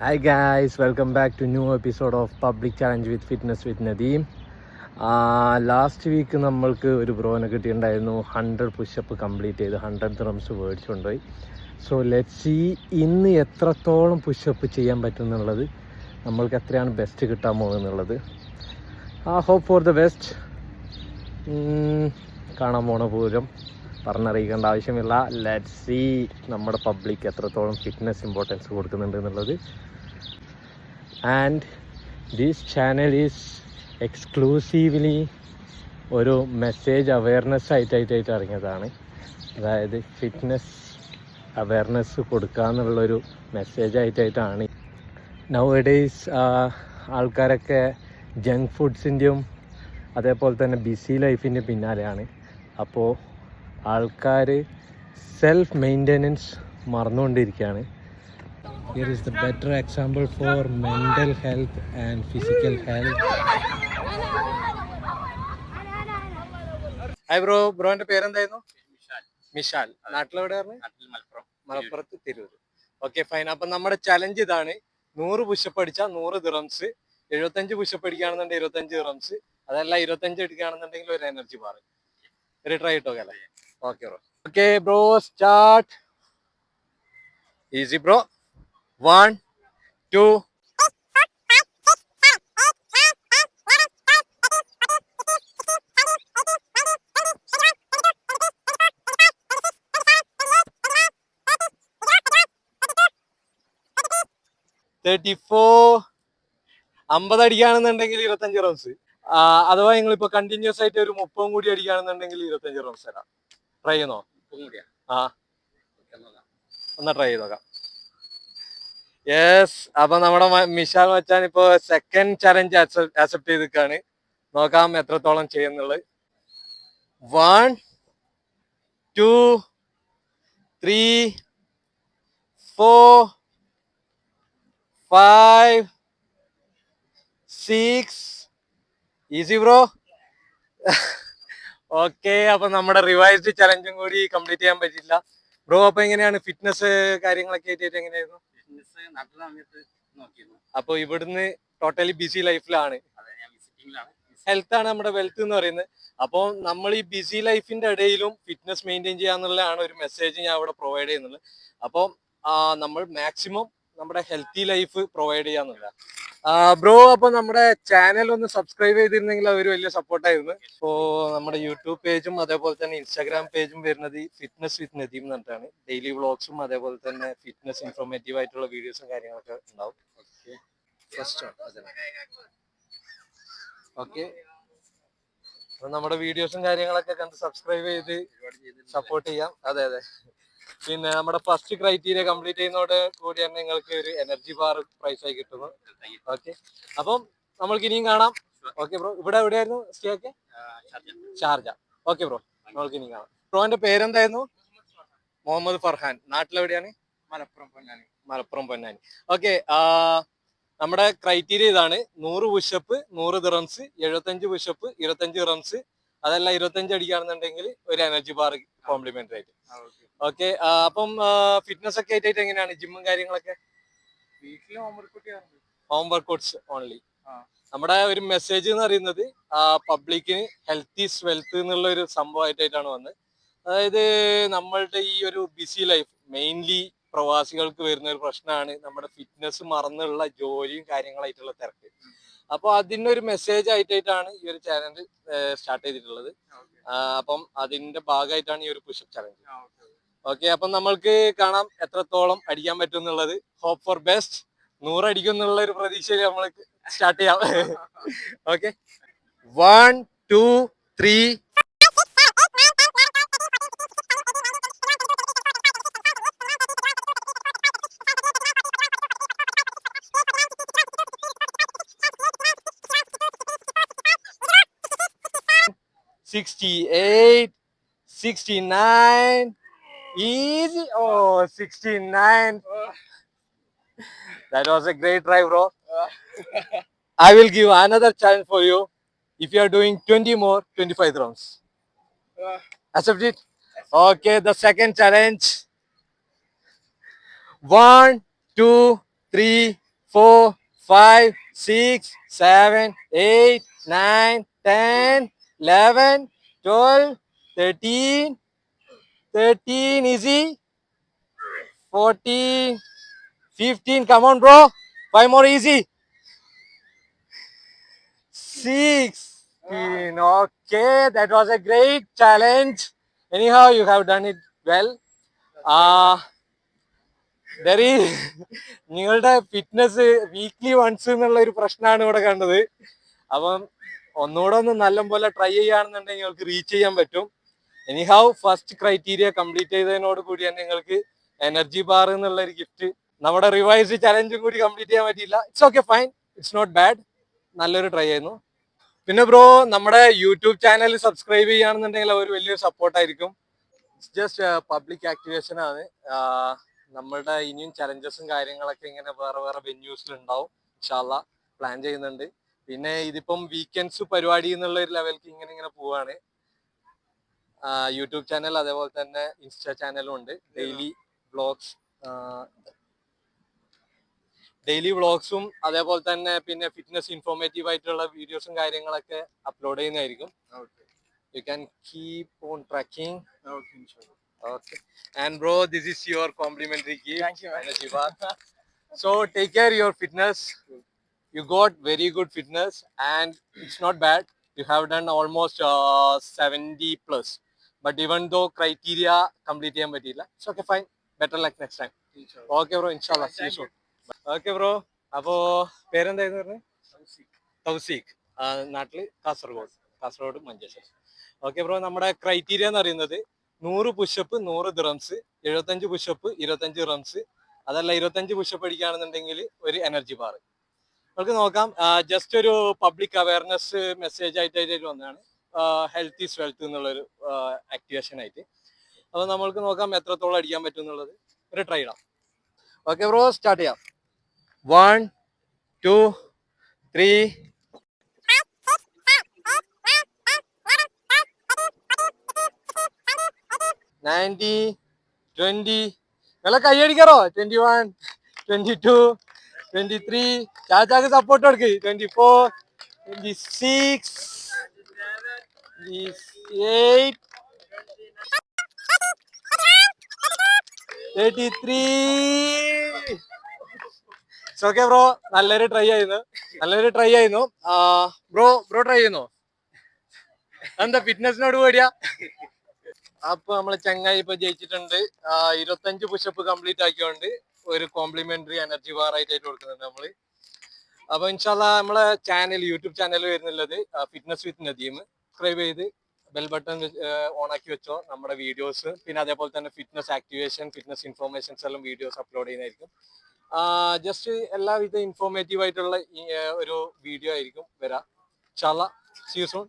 Hi guys, welcome back to new episode of Public Challenge with Fitness with Nadeem. Last week നമ്മൾക്ക് ഒരു ബ്രോനെ കിട്ടിയിട്ടുണ്ടായിരുന്നു. 100 pushup complete ചെയ്ത് 100 dirhams മേടിച്ചുകൊണ്ടുപോയി. So let's see ഇന്ന് എത്രത്തോളം പുഷപ്പ് ചെയ്യാൻ പറ്റും എന്നുള്ളത്, നമ്മൾക്ക് എത്രയാണ് ബെസ്റ്റ് കിട്ടാൻ പോകുന്നുള്ളത്. Hope for the best. കാണാൻ പോണ പൂരം പറഞ്ഞറിയിക്കേണ്ട ആവശ്യമില്ല. ലെറ്റ്സ് സീ നമ്മുടെ പബ്ലിക് എത്രത്തോളം ഫിറ്റ്നസ് ഇമ്പോർട്ടൻസ് കൊടുക്കുന്നുണ്ട് എന്നുള്ളത്. And this channel is exclusively ഒരു മെസ്സേജ് അവെയർനെസ് ആയിട്ട് ഇറങ്ങിയതാണ്. അതായത് ഫിറ്റ്നസ് അവെയർനെസ് കൊടുക്കുക എന്നുള്ളൊരു മെസ്സേജ് ആയിട്ടാണ്. നൗ എഡേയ്സ് ആൾക്കാരൊക്കെ ജങ്ക് ഫുഡ്സിൻ്റെയും അതേപോലെ തന്നെ ബിസി ലൈഫിൻ്റെ പിന്നാലെയാണ്. അപ്പോൾ ആൾക്കാർ സെൽഫ് മെയിൻ്റെനൻസ് മറന്നുകൊണ്ടിരിക്കുകയാണ്. Here is the better example for mental health and physical health. Hi ബ്രോന്റെ പേരെന്തായിരുന്നു? മിഷാൽ. നാട്ടിലെവിടെയാണ്? മലപ്പുറത്ത് തിരൂർ. Okay fine. അപ്പം നമ്മുടെ ചലഞ്ച് ഇതാണ്. 100 പുഷപ്പ് അടിച്ചാൽ 100 ദിർഹംസ്, 75 പുഷപ്പ് അടിക്കുകയാണെന്നുണ്ടെങ്കിൽ 25 ദിർഹംസ്, അതല്ല 25 അടിക്കുകയാണെന്നുണ്ടെങ്കിൽ ഒരു എനർജി ബാർ. ഒരു ട്രൈ ഇട്ടോ അല്ലേ? Okay bro. Okay bro, start. Easy bro. 1, 2. 34. 50 അടിക്കുകയാണെന്നുണ്ടെങ്കിൽ 25 rounds. അഥവാ നിങ്ങളിപ്പോ കണ്ടിന്യൂസ് ആയിട്ട് ഒരു 30 കൂടി അടിക്കുകയാണെന്നുണ്ടെങ്കിൽ 25 റൗണ്ട്സ് തരാം. ട്രൈ ചെയ്യുന്നോ? എന്നാ ട്രൈ ചെയ്ത് നോക്കാം. യെസ്. അപ്പൊ നമ്മുടെ മിഷാൽ മച്ചാൻ ഇപ്പൊ സെക്കൻഡ് ചലഞ്ച് ആക്സെപ്റ്റ് ചെയ്തിരിക്കാണ്. നോക്കാം എത്രത്തോളം ചെയ്യുന്നുള്ളത്. 1, 2, 3, 4, 5, 6. Easy bro. ഓക്കെ, അപ്പൊ നമ്മുടെ റിവൈസ്ഡ് ചലഞ്ചും കൂടി കംപ്ലീറ്റ് ചെയ്യാൻ പറ്റില്ല. ബ്രോ അപ്പൊ എങ്ങനെയാണ് ഫിറ്റ്നസ് കാര്യങ്ങളൊക്കെ ആയിട്ട് എങ്ങനെയായിരുന്നു? അപ്പൊ ഇവിടുന്ന് ടോട്ടലി ബിസി ലൈഫിലാണ്. ഹെൽത്ത് ആണ് നമ്മുടെ വെൽത്ത് എന്ന് പറയുന്നത്. അപ്പോൾ നമ്മൾ ഈ ബിസി ലൈഫിന്റെ ഇടയിലും ഫിറ്റ്നസ് മെയിൻറ്റെയിൻ ചെയ്യാന്നുള്ളതാണ് ഒരു മെസ്സേജ് ഞാൻ ഇവിടെ പ്രൊവൈഡ് ചെയ്യുന്നത്. അപ്പോൾ നമ്മൾ മാക്സിമം നമ്മുടെ ഹെൽത്തി ലൈഫ് പ്രൊവൈഡ് ചെയ്യാന്നുള്ള. ബ്രോ അപ്പൊ നമ്മുടെ ചാനൽ ഒന്ന് സബ്സ്ക്രൈബ് ചെയ്തിരുന്നെങ്കിൽ അതൊരു വലിയ സപ്പോർട്ടായിരുന്നു. ഇപ്പോ നമ്മുടെ യൂട്യൂബ് പേജും അതേപോലെ തന്നെ ഇൻസ്റ്റാഗ്രാം പേജും വരുന്നത് ഫിറ്റ്നസ് വിത്ത് നദീം എന്ന് പറഞ്ഞിട്ടാണ്. ഡെയിലി വ്ളോഗ്സും അതേപോലെ തന്നെ ഫിറ്റ്നസ് ഇൻഫോർമേറ്റീവ് ആയിട്ടുള്ള വീഡിയോസും കാര്യങ്ങളൊക്കെ ഉണ്ടാവും. ഓക്കെ, അപ്പൊ നമ്മുടെ വീഡിയോസും കാര്യങ്ങളൊക്കെ കണ്ട് സബ്സ്ക്രൈബ് ചെയ്ത് സപ്പോർട്ട് ചെയ്യാം. അതെ. പിന്നെ നമ്മുടെ ഫസ്റ്റ് ക്രൈറ്റീരിയ കംപ്ലീറ്റ് ചെയ്യുന്നതോട് കൂടി തന്നെ നിങ്ങൾക്ക് ഒരു എനർജി ബാർ പ്രൈസ് ആയി കിട്ടുന്നു. ഓക്കെ, അപ്പം നമ്മൾക്ക് ഇനിയും കാണാം. ഓക്കെ ബ്രോ, ഇവിടെ എവിടെയായിരുന്നു സ്റ്റേ ഒക്കെ? ഷാർജ. ഓക്കെ ബ്രോ, നമ്മൾക്ക് ഇനിയും കാണാം. ബ്രോന്റെ പേരെന്തായിരുന്നു? മുഹമ്മദ് ഫർഹാൻ. നാട്ടിലെവിടെയാണ്? മലപ്പുറം പൊന്നാനി. ഓക്കെ, നമ്മുടെ ക്രൈറ്റീരിയ ഇതാണ്. 100 പുഷപ്പ് 100 ദിർഹംസ്, 75 പുഷപ്പ് 25 ദിർഹംസ്, അതല്ല 25 അടിക്കുകയാണെന്നുണ്ടെങ്കിൽ ഒരു എനർജി ബാർ കോംപ്ലിമെന്ററി ആയിട്ട്. ഓക്കെ, അപ്പം ഫിറ്റ്നസ് ഒക്കെ ആയിട്ട് എങ്ങനെയാണ് ജിമ്മും കാര്യങ്ങളൊക്കെ? Home workouts only. നമ്മുടെ ഒരു മെസ്സേജ് എന്ന് പറയുന്നത് പബ്ലിക്കിന് ഹെൽത്ത് ഈസ് വെൽത്ത് എന്നുള്ള ഒരു സംഭവമായിട്ടാണ് വന്നത്. അതായത് നമ്മളുടെ ഈ ഒരു ബിസി ലൈഫ്, മെയിൻലി പ്രവാസികൾക്ക് വരുന്ന ഒരു പ്രശ്നമാണ് നമ്മുടെ ഫിറ്റ്നസ് മറന്നുള്ള ജോലിയും കാര്യങ്ങളായിട്ടുള്ള തിരക്ക്. അപ്പൊ അതിന്റെ ഒരു മെസ്സേജ് ആയിട്ടാണ് ഈ ഒരു ചാനൽ സ്റ്റാർട്ട് ചെയ്തിട്ടുള്ളത്. അപ്പം അതിന്റെ ഭാഗമായിട്ടാണ് ഈ ഒരു പുഷപ്പ് ചലഞ്ച്. ഓക്കെ, അപ്പം നമ്മൾക്ക് കാണാം എത്രത്തോളം അടിക്കാൻ പറ്റും എന്നുള്ളത്. Hope for best. 100 അടിക്കും എന്നുള്ള ഒരു പ്രതീക്ഷയിൽ നമ്മൾക്ക് സ്റ്റാർട്ട് ചെയ്യാം. Okay, 1, 2, 3. 68, 69. Easy. Oh, 69. That was a great try, bro. I will give another challenge for you. If you are doing 20 more, 25 rounds. Accept it? Okay, the second challenge. 1, 2, 3, 4, 5, 6, 7, 8, 9, 10, 11, 12, 13, 13, easy, 14, 15, come on bro, 5 more easy, 16, okay, that was a great challenge. Anyhow, you have done it well. There is നിങ്ങളുടെ fitness weekly once എന്നുള്ള ഒരു പ്രശ്നമാണ് ഇവിടെ കണ്ടത്. അപ്പം ഒന്നുകൂടെ ഒന്ന് നല്ലപോലെ ട്രൈ ചെയ്യുകയാണെന്നുണ്ടെങ്കിൽ നിങ്ങൾക്ക് റീച്ച് ചെയ്യാൻ പറ്റും. എനിഹൗ ഫസ്റ്റ് ക്രൈറ്റീരിയ കംപ്ലീറ്റ് ചെയ്തതിനോട് കൂടി തന്നെ നിങ്ങൾക്ക് എനർജി ബാർ എന്നുള്ള ഒരു ഗിഫ്റ്റ്, നമ്മുടെ റിവൈസ്ഡ് ചലഞ്ചും കൂടി കംപ്ലീറ്റ് ചെയ്യാൻ പറ്റിയില്ല. It's okay, fine, it's not bad, നല്ലൊരു ട്രൈ ആയിരുന്നു. പിന്നെ ബ്രോ നമ്മുടെ യൂട്യൂബ് ചാനൽ സബ്സ്ക്രൈബ് ചെയ്യുകയാണെന്നുണ്ടെങ്കിൽ ഒരു വലിയൊരു സപ്പോർട്ടായിരിക്കും. ജസ്റ്റ് പബ്ലിക് ആക്ടിവേഷൻ ആണ്. നമ്മളുടെ ഇനിയും ചലഞ്ചസും കാര്യങ്ങളൊക്കെ ഇങ്ങനെ വേറെ വേറെ വെന്യൂസിൽ ഉണ്ടാവും. ഇൻഷാല്ലാ പ്ലാൻ ചെയ്യുന്നുണ്ട്. പിന്നെ ഇതിപ്പം വീക്കെൻഡ്സ് പരിപാടി എന്നുള്ള ഒരു ലെവലിലേക്ക് ഇങ്ങനെ പോവാണ്. യൂട്യൂബ് ചാനൽ അതേപോലെ തന്നെ ഇൻസ്റ്റാ ചാനലും ഉണ്ട്. ഡെയിലി വ്ളോഗ്സും അതേപോലെ തന്നെ പിന്നെ ഫിറ്റ്നസ് ഇൻഫോർമേറ്റീവ് ആയിട്ടുള്ള വീഡിയോസും കാര്യങ്ങളൊക്കെ അപ്ലോഡ് ചെയ്യുന്നതായിരിക്കും. You can keep on tracking. Okay, inshallah. Okay. And bro, this is your complimentary gift. Thank you. Energy bar. So take care of your fitness. You got very good fitness and it's not bad. You have done almost 70 plus. But even though criteria complete ചെയ്യാൻ പറ്റിയില്ല, it's okay, fine. Better luck next time. Inshallah. Okay bro, inshallah. See you soon. Okay bro. അപ്പോ പേരെന്തായിരുന്നു പറഞ്ഞത്? തൗസീഖ്. നാട്ടില് Kasaragod Manjeshwaram. Okay bro, നമ്മുടെ criteria എന്ന് പറയുന്നത് 100 pushup 100 dirhams, 75 pushup 25 dirhams, അതല്ല 25 പുഷപ്പ് അടിക്കുകയാണെന്നുണ്ടെങ്കിൽ ഒരു എനർജി ബാർ. നമുക്ക് നോക്കാം. ജസ്റ്റ് ഒരു പബ്ലിക് അവയർനെസ് മെസ്സേജ് ആയിട്ട് വന്നതാണ്. ഹെൽത്ത് ഈസ് വെൽത്ത് എന്നുള്ളൊരു ആക്ടിവേഷൻ ആയിട്ട്. അപ്പോൾ നമ്മൾക്ക് നോക്കാം എത്രത്തോളം അടിക്കാൻ പറ്റും എന്നുള്ളത്. ഒരു ട്രൈ ഇടാം. ഓക്കെ ബ്രോ, സ്റ്റാർട്ട് ചെയ്യാം. 1, 2, 3, 90, 20. നല്ല കൈയടിക്കാറോ? 21, 22, 23. ചാച്ചാക്ക് സപ്പോർട്ട് കൊടുക്ക്. 24, 26, 28, 33. ഓക്കെ ബ്രോ, നല്ലൊരു ട്രൈ ആയിരുന്നു. ബ്രോ ട്രൈ ചെയ്യുന്നോ? എന്താ ഫിറ്റ്നസിനോട് പേടിയാ? അപ്പൊ നമ്മളെ ചങ്ങായി ഇപ്പൊ ജയിച്ചിട്ടുണ്ട്. 25 പുഷപ്പ് കംപ്ലീറ്റ് ആക്കിയോണ്ട് ഒരു കോംപ്ലിമെന്ററി എനർജി ബാർ ആയിട്ട് കൊടുക്കുന്നുണ്ട് നമ്മള്. അപ്പൊ ഇൻഷാല്ലാ നമ്മളെ യൂട്യൂബ് ചാനൽ വരുന്നുള്ളത് ഫിറ്റ്നസ് വിത്ത് നദീം. സബ്സ്ക്രൈബ് ചെയ്ത് ബെൽ ബട്ടൺ ഓൺ ആക്കി വെച്ചോ. നമ്മുടെ വീഡിയോസ് പിന്നെ അതേപോലെ തന്നെ ഫിറ്റ്നസ് ആക്ടിവേഷൻ, ഫിറ്റ്നസ് ഇൻഫോർമേഷൻസ് എല്ലാം വീഡിയോസ് അപ്ലോഡ് ചെയ്യുന്നതായിരിക്കും. ജസ്റ്റ് എല്ലാവിധ ഇൻഫോർമേറ്റീവ് ആയിട്ടുള്ള ഒരു വീഡിയോ ആയിരിക്കും വരാം. ഇൻഷാല്ലാ, സീ യു സൂൺ.